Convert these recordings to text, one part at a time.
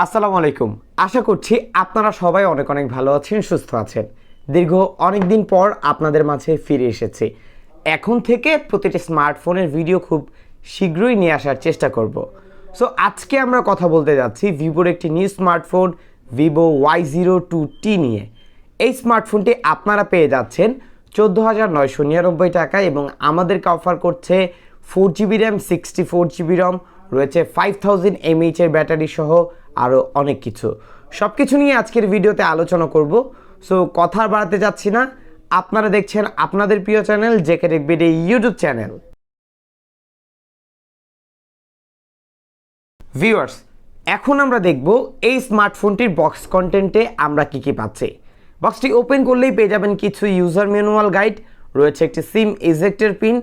আসসালামু আলাইকুম। আশা করছি আপনারা সবাই অনেক অনেক ভালো আছেন, সুস্থ আছেন। দীর্ঘ অনেক দিন পর আপনাদের মাঝে ফিরে এসেছি। এখন থেকে প্রতিটি স্মার্টফোনের ভিডিও খুব শীঘ্রই নিয়ে আসার চেষ্টা করব। সো আজকে আমরা কথা বলতে যাচ্ছি ভিভোর একটি নিউ স্মার্টফোন ভিভো Y02t নিয়ে। এই স্মার্টফোনটি আপনারা পেয়ে যাচ্ছেন 14,999 টাকায় এবং আমাদেরকে অফার করছে 4GB র্যাম, 64GB রম, রয়েছে 5000 mAh এর ব্যাটারি সহ আরও অনেক কিছু। সব কিছু নিয়ে আজকের ভিডিওতে আলোচনা করব। সো কথা বাড়াতে যাচ্ছি না, আপনারা দেখছেন আপনাদের প্রিয় channel JK TechBD YouTube channel. Viewers, এখন আমরা দেখব এই স্মার্টফোনটির বক্স কন্টেন্টে আমরা কি কি পাচ্ছি। বক্সটি ওপেন করলেই পেয়ে যাবেন কিছু ইউজার ম্যানুয়াল গাইড, রয়েছে একটি সিম ইজেক্টর পিন,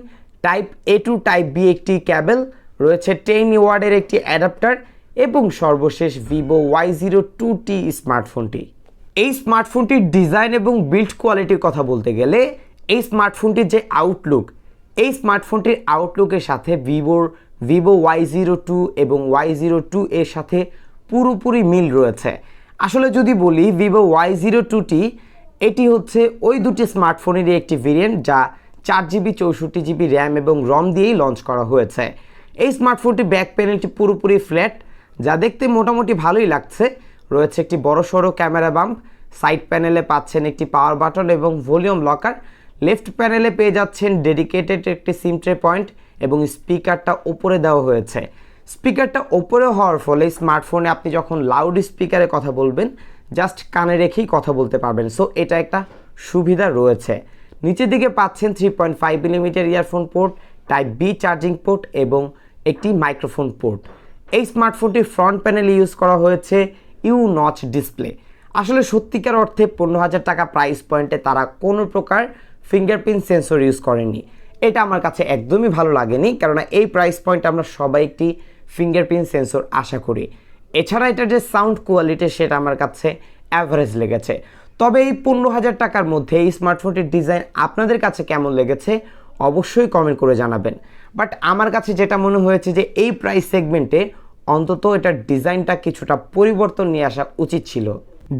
টাইপ এ টু টাইপ বি একটি ক্যাবেল, রয়েছে 10 ওয়াটের একটি অ্যাডাপ্টার এবং সর্বশেষ ভিভো Y02t স্মার্টফোনটি। এই স্মার্টফোনটির ডিজাইন এবং বিল্ড কোয়ালিটির কথা বলতে গেলে এই স্মার্টফোনটির যে আউটলুক, এই স্মার্টফোনটির আউটলুকের সাথে ভিভো Y02 এবং Y02 এর সাথে পুরোপুরি মিল রয়েছে। আসলে যদি বলি ভিভো Y02t, এটি হচ্ছে ওই দুটি স্মার্টফোনেরই একটি ভেরিয়েন্ট যা 4GB 64GB র্যাম এবং রম দিয়েই লঞ্চ করা হয়েছে। এই স্মার্টফোনটি ব্যাক প্যানেলটি পুরোপুরি ফ্ল্যাট, যা দেখতে মোটামুটি ভালোই লাগছে। রয়েছে একটি বড়সড় ক্যামেরা বাম্প, সাইড প্যানেলে পাচ্ছেন একটি পাওয়ার বাটন এবং ভলিউম লকার, লেফট প্যানেলে পেয়ে যাচ্ছেন ডেডিকেটেড একটি সিম ট্রে পয়েন্ট এবং স্পিকারটা ওপরে দেওয়া হয়েছে। স্পিকারটা ওপরে হওয়ার ফলে স্মার্টফোনে আপনি যখন লাউড স্পিকারে কথা বলবেন জাস্ট কানে রেখেই কথা বলতে পারবেন। সো এটা একটা সুবিধা রয়েছে। নিচের দিকে পাচ্ছেন 3.5mm earphone port, type B charging port এবং একটি মাইক্রোফোন পোর্ট। এই স্মার্টফোনটির ফ্রন্ট প্যানেলে ইউজ করা হয়েছে ইউ নচ ডিসপ্লে। আসলে সত্যিকার অর্থে 15,000 টাকা প্রাইস পয়েন্টে তারা কোনো প্রকার ফিঙ্গারপ্রিন্ট সেন্সর ইউজ করেনি। এটা আমার কাছে একদমই ভালো লাগেনি, কেননা এই প্রাইস পয়েন্টে আমরা সবাই একটি ফিঙ্গারপ্রিন্ট সেন্সর আশা করি। এছাড়া এটার যে সাউন্ড কোয়ালিটি সেটা আমার কাছে অ্যাভারেজ লেগেছে। তবে এই 15,000 টাকার মধ্যে এই স্মার্টফোনটির ডিজাইন আপনাদের কাছে কেমন লেগেছে অবশ্যই কমেন্ট করে জানাবেন। বাট আমার কাছে যেটা মনে হয়েছে যে এই প্রাইস সেগমেন্টে অন্তত এটার ডিজাইনটা কিছুটা পরিবর্তন নিয়ে আসা উচিত ছিল।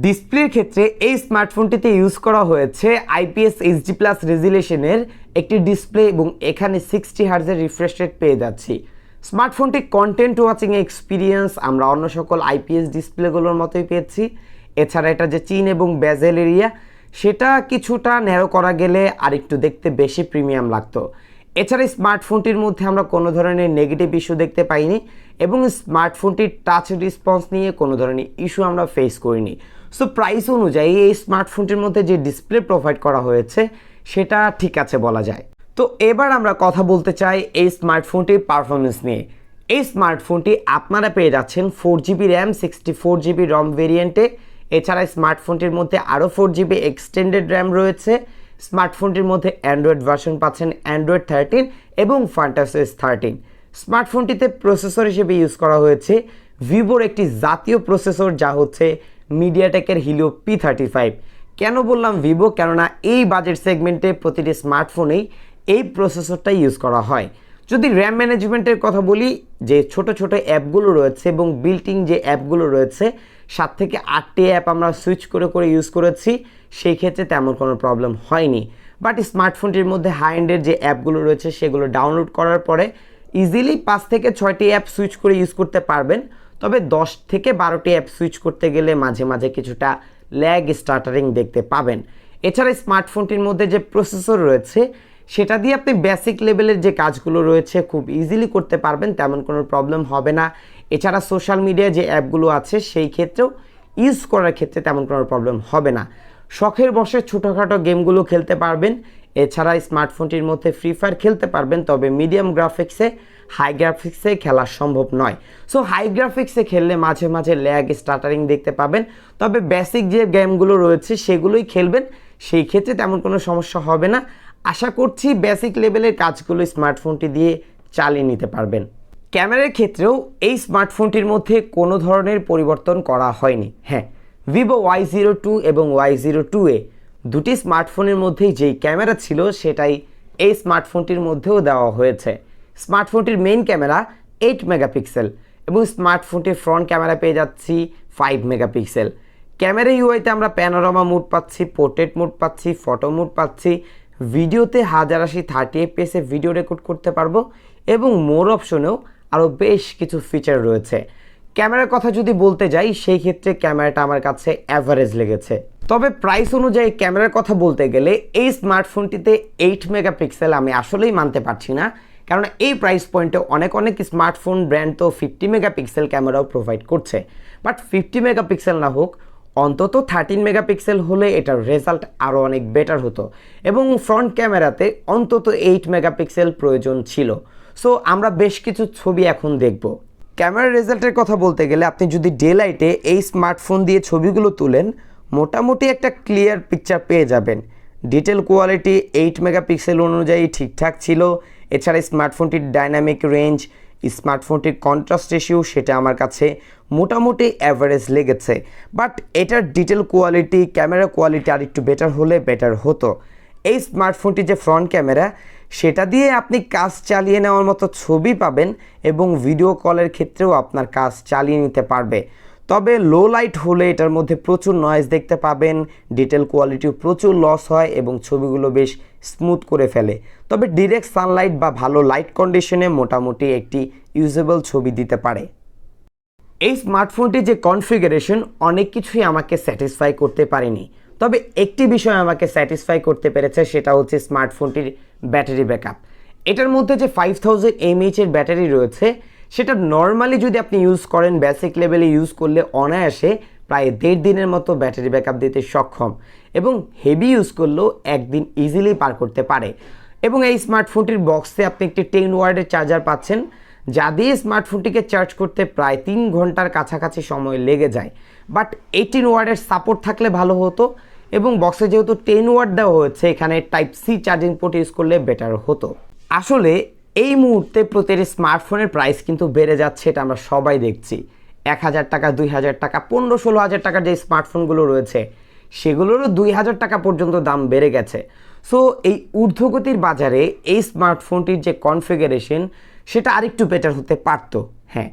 ডিসপ্লের ক্ষেত্রে এই স্মার্টফোনটিতে ইউজ করা হয়েছে IPS HD+ রেজুলেশনের একটি ডিসপ্লে এবং এখানে 60 হার্জের রিফ্রেশ রেট পেয়ে যাচ্ছি। স্মার্টফোনটি কন্টেন্ট ওয়াচিং এক্সপিরিয়েন্স আমরা অন্য সকল IPS ডিসপ্লেগুলোর মতোই পেয়েছি। এছাড়া এটা যে চিন এবং বেজেল এরিয়া সেটা কিছুটা ন্যারো করা গেলে আরেকটু দেখতে বেশি প্রিমিয়াম লাগতো। এছাড়া স্মার্টফোনটির মধ্যে আমরা কোনো ধরনের নেগেটিভ ইস্যু দেখতে পাইনি এবং স্মার্টফোনটির টাচ রেসপন্স নিয়ে কোনো ধরনের ইস্যু আমরা ফেস করিনি। সো প্রাইস অনুযায়ী এই স্মার্টফোনটির মধ্যে যে ডিসপ্লে প্রোভাইড করা হয়েছে সেটা ঠিক আছে বলা যায়। তো এবার আমরা কথা বলতে চাই এই স্মার্টফোনটির পারফরমেন্স নিয়ে। এই স্মার্টফোনটি আপনারা পেয়ে যাচ্ছেন 4GB র্যাম, 64GB রম ভেরিয়েন্টে। এছাড়া স্মার্টফোনটির মধ্যে আরও 4GB এক্সটেন্ডেড র্যাম রয়েছে। স্মার্টফোনটির মধ্যে অ্যান্ড্রয়েড ভার্সন পাচ্ছেন অ্যান্ড্রয়েড 13 এবং ফ্যান্টাসিস 13। স্মার্টফোনটিতে প্রসেসর হিসেবে ইউজ করা হয়েছে ভিভোর একটি জাতীয় প্রসেসর, যা হচ্ছে মিডিয়াটেকের হিলিও P35। কেন বললাম ভিভো? কেননা এই বাজেট সেগমেন্টে প্রতিটি স্মার্টফোনেই এই প্রসেসরটাই ইউজ করা হয়। যদি র্যাম ম্যানেজমেন্টের কথা বলি, যে ছোট ছোট অ্যাপগুলো রয়েছে এবং বিল্টিং যে অ্যাপগুলো রয়েছে 7 থেকে 8টি অ্যাপ আমরা সুইচ করে করে ইউজ করেছি, সেই ক্ষেত্রে তেমন কোনো প্রবলেম হয়নি। বাট স্মার্টফোনটির মধ্যে হাই এন্ডের যে অ্যাপগুলো রয়েছে সেগুলো ডাউনলোড করার পরে ইজিলি 5 থেকে 6টি অ্যাপ সুইচ করে ইউজ করতে পারবেন। তবে 10 থেকে 12টি অ্যাপ সুইচ করতে গেলে মাঝে মাঝে কিছুটা ল্যাগ স্টার্টারিং দেখতে পাবেন। এছাড়া স্মার্টফোনটির মধ্যে যে প্রসেসর রয়েছে সেটা দিয়ে আপনি বেসিক লেভেলের যে কাজগুলো রয়েছে খুব ইজিলি করতে পারবেন, তেমন কোনো প্রবলেম হবে না। এছাড়া সোশ্যাল মিডিয়া যে অ্যাপগুলো আছে সেই ক্ষেত্রেও ইউজ করার ক্ষেত্রে তেমন কোনো প্রবলেম হবে না। শখের বসে ছোটোখাটো গেমগুলো খেলতে পারবেন। এছাড়া স্মার্টফোনটির মধ্যে ফ্রি ফায়ার খেলতে পারবেন, তবে মিডিয়াম গ্রাফিক্সে, হাই গ্রাফিক্সে খেলা সম্ভব নয়। সো হাই গ্রাফিক্সে খেললে মাঝে মাঝে ল্যাগ স্টার্টারিং দেখতে পাবেন। তবে বেসিক যে গেমগুলো রয়েছে সেগুলোই খেলবেন, সেই ক্ষেত্রে তেমন কোনো সমস্যা হবে না। আশা করছি বেসিক লেভেলের কাজগুলো স্মার্টফোনটি দিয়ে চালিয়ে নিতে পারবেন। ক্যামেরার ক্ষেত্রেও এই স্মার্টফোনটির মধ্যে কোনো ধরনের পরিবর্তন করা হয়নি। হ্যাঁ, ভিভো Y02 এবং Y02a দুটি স্মার্টফোনের মধ্যেই যেই ক্যামেরা ছিল সেটাই এই স্মার্টফোনটির মধ্যেও দেওয়া হয়েছে। স্মার্টফোনটির মেইন ক্যামেরা 8 মেগাপিক্সেল এবং স্মার্টফোনটির ফ্রন্ট ক্যামেরা পেয়ে যাচ্ছি 5 মেগাপিক্সেল। ক্যামেরা ইউআইতে আমরা প্যানোরামা মোড পাচ্ছি, পোর্ট্রেট মোড পাচ্ছি, ফটো মোড পাচ্ছি, ভিডিওতে 1080 30 এফপিএসে ভিডিও রেকর্ড করতে পারবো এবং মোর অপশনেও আরও বেশ কিছু ফিচার রয়েছে। ক্যামেরার কথা যদি বলতে যাই সেই ক্ষেত্রে ক্যামেরাটা আমার কাছে অ্যাভারেজ লেগেছে। তবে প্রাইস অনুযায়ী ক্যামেরার কথা বলতে গেলে এই স্মার্টফোনটিতে 8 মেগাপিক্সেল আমি আসলেই মানতে পারছি না, কারণ এই প্রাইস পয়েন্টে অনেক স্মার্টফোন ব্র্যান্ড তো 50 মেগাপিক্সেল ক্যামেরাও প্রোভাইড করছে। বাট 50 মেগাপিক্সেল না হোক, অন্তত 13 মেগাপিক্সেল হলে এটার রেজাল্ট আরও অনেক বেটার হতো এবং ফ্রন্ট ক্যামেরাতে অন্তত 8 মেগাপিক্সেল প্রয়োজন ছিল। সো আমরা বেশ কিছু ছবি এখন দেখব। ক্যামেরার রেজাল্টের কথা বলতে গেলে আপনি যদি ডে লাইটে এই স্মার্টফোন দিয়ে ছবিগুলো তুলেন, মোটামুটি একটা ক্লিয়ার পিকচার পেয়ে যাবেন। ডিটেল কোয়ালিটি 8 মেগাপিক্সেল অনুযায়ী ঠিকঠাক ছিল। এছাড়া স্মার্টফোনটির ডাইনামিক রেঞ্জ, স্মার্টফোনটির কন্ট্রাস্ট রেশিও সেটা আমার কাছে মোটামুটি অ্যাভারেজ লেগেছে। বাট এটার ডিটেল কোয়ালিটি, ক্যামেরা কোয়ালিটি আর একটু বেটার হলে বেটার হতো। এই স্মার্টফোনটির যে ফ্রন্ট ক্যামেরা, সেটা দিয়ে আপনি কাজ চালিয়ে নেওয়ার মতো ছবি পাবেন এবং ভিডিও কলের ক্ষেত্রেও আপনার কাজ চালিয়ে নিতে পারবে। তবে লো লাইট হলে এটার মধ্যে প্রচুর নয়েজ দেখতে পাবেন, ডিটেল কোয়ালিটিও প্রচুর লস হয় এবং ছবিগুলো বেশ স্মুথ করে ফেলে। তবে ডিরেক্ট সানলাইট বা ভালো লাইট কন্ডিশনে মোটামুটি একটি ইউজেবল ছবি দিতে পারে। এই স্মার্টফোনটির যে কনফিগারেশন, অনেক কিছুই আমাকে স্যাটিসফাই করতে পারেনি। তবে একটি বিষয় আমাকে স্যাটিসফাই করতে পেরেছে, সেটা হচ্ছে স্মার্টফোনটির ব্যাটারি ব্যাকআপ। এটার মধ্যে যে 5000 mAh এর ব্যাটারি রয়েছে, সেটা নর্মালি যদি আপনি ইউজ করেন, বেসিক লেভেলে ইউজ করলে অনায়াসে প্রায় 1.5 দিনের মতো ব্যাটারি ব্যাকআপ দিতে সক্ষম এবং হেভি ইউজ করলেও একদিন ইজিলি পার করতে পারে। এবং এই স্মার্টফোনটির বক্সে আপনি একটি 10 ওয়াটের চার্জার পাচ্ছেন, যা দিয়ে স্মার্টফোনটিকে চার্জ করতে প্রায় 3 ঘন্টার কাছাকাছি সময় লেগে যায়। বাট 18 ওয়াটের সাপোর্ট থাকলে ভালো হতো এবং বক্সে যেহেতু 10 ওয়াট দেওয়া হয়েছে, এখানে type C charging port use করলে বেটার হতো। আসলে এই মুহূর্তে প্রতিটি স্মার্টফোনের প্রাইস কিন্তু বেড়ে যাচ্ছে, এটা আমরা সবাই দেখছি। 1000 টাকা, 2000 টাকা, 15-16 হাজার টাকার যে স্মার্টফোনগুলো রয়েছে, সেগুলোরও 2000 টাকা পর্যন্ত দাম বেড়ে গেছে। সো এই ঊর্ধ্বগতির বাজারে এই স্মার্টফোনটির যে কনফিগারেশন, সেটা আরেকটু বেটার হতে পারতো। হ্যাঁ,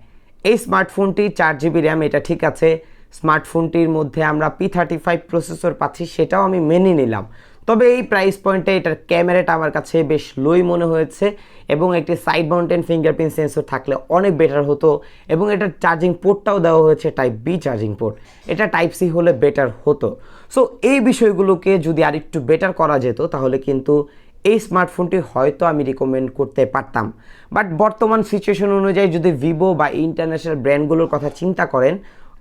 এই স্মার্টফোনটি 4GB র্যাম, এটা ঠিক আছে। স্মার্টফোনটির মধ্যে আমরা P35 প্রসেসর পাচ্ছি, সেটাও আমি মেনে নিলাম। তবে এই প্রাইস পয়েন্টে এটার ক্যামেরাটা আমার কাছে বেশ লোই মনে হয়েছে এবং একটি সাইড মাউন্টেন ফিঙ্গারপ্রিন্ট সেন্সর থাকলে অনেক বেটার হতো এবং এটার চার্জিং পোর্টটাও দেওয়া হয়েছে টাইপ বি চার্জিং পোর্ট, এটা টাইপ সি হলে বেটার হতো। সো এই বিষয়গুলোকে যদি আরেকটু বেটার করা যেত, তাহলে কিন্তু এই স্মার্টফোনটি হয়তো আমি রিকমেন্ড করতে পারতাম। বাট বর্তমান সিচুয়েশন অনুযায়ী যদি ভিভো বা ইন্টারন্যাশনাল ব্র্যান্ডগুলোর কথা চিন্তা করেন,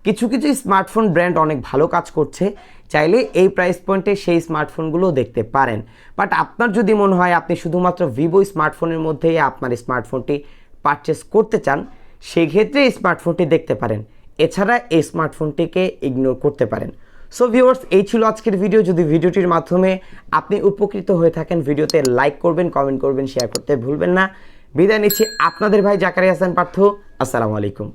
কিছু স্মার্টফোন ব্র্যান্ড অনেক ভালো কাজ করছে, চাইলে এই প্রাইস পয়েন্টে সেই স্মার্টফোনগুলো দেখতে পারেন। বাট আপনার যদি মনে হয় আপনি শুধুমাত্র ভিভো স্মার্টফোনের মধ্যেই আপনার স্মার্টফোনটি পারচেস করতে চান, সেক্ষেত্রে এই স্মার্টফোনটি দেখতে পারেন। এছাড়া এই স্মার্টফোনটিকে ইগনোর করতে পারেন। সো ভিউয়ার্স, এই ছিল আজকের ভিডিও। যদি ভিডিওটির মাধ্যমে আপনি উপকৃত হয়ে থাকেন, ভিডিওতে লাইক করবেন, কমেন্ট করবেন, শেয়ার করতে ভুলবেন না। বিদায় নিচ্ছি, আপনাদের ভাই জাকারিয়া হাসান পার্থ। আসসালামু আলাইকুম।